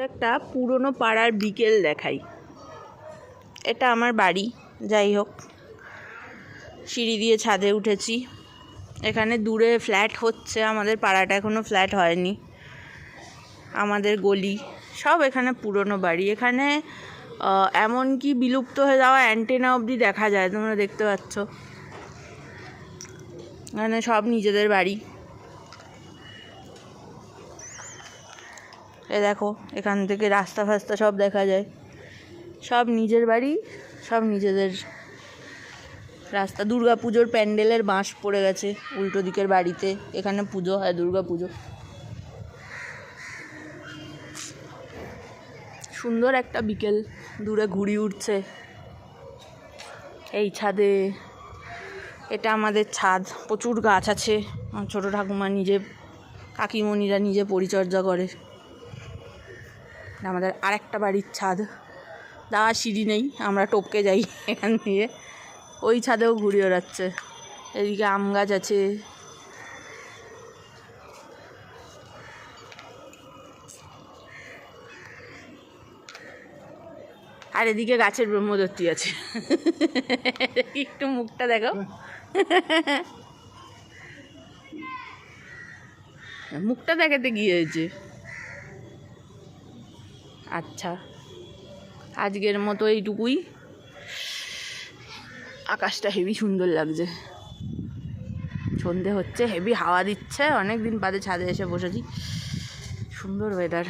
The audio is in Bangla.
একটা পুরনো পাড়ার বিকেল দেখাই। এটা আমার বাড়ি। যাই হোক, সিঁড়ি দিয়ে ছাদে উঠেছি। এখানে দূরে ফ্ল্যাট হচ্ছে, আমাদের পাড়াটা এখনো ফ্ল্যাট হয়নি। আমাদের গলি সব এখানে পুরনো বাড়ি। এখানে এমনকি বিলুপ্ত হয়ে যাওয়া অ্যান্টেনা অবধি দেখা যায়, তোমরা দেখতে পাচ্ছ। এখানে সব নিজেদের বাড়ি। এ দেখো, এখান থেকে রাস্তা ফাস্তা সব দেখা যায়। সব নিজের বাড়ি, সব নিজেদের রাস্তা। দুর্গা পুজোর প্যান্ডেলের বাঁশ পড়ে গেছে উল্টো দিকের বাড়িতে। এখানে পুজো হয়, দুর্গা পুজো। সুন্দর একটা বিকেল, দূরে ঘুড়ি উঠছে এই ছাদে। এটা আমাদের ছাদ, প্রচুর গাছ আছে। ছোটো ঠাকুমা নিজে, কাকিমণিরা নিজে পরিচর্যা করে। আমাদের আরেকটা বাড়ির ছাদ, দাওয়া সিঁড়ি নেই, আমরা টপকে যাই এখান থেকে। ওই ছাদেও ঘুড়ি ওড়াচ্ছে। এদিকে আম গাছ আছে। আর এদিকে গাছের ব্রহ্মদত্তি আছে। একটু মুখটা দেখো, মুখটা দেখাতে গিয়েছে। আচ্ছা, আজকের মতো এইটুকুই। আকাশটা হেভি সুন্দর লাগছে, সন্ধে হচ্ছে, হেভি হাওয়া দিচ্ছে। অনেক দিন বাদে ছাদে এসে বসেছি, সুন্দর ওয়েদার।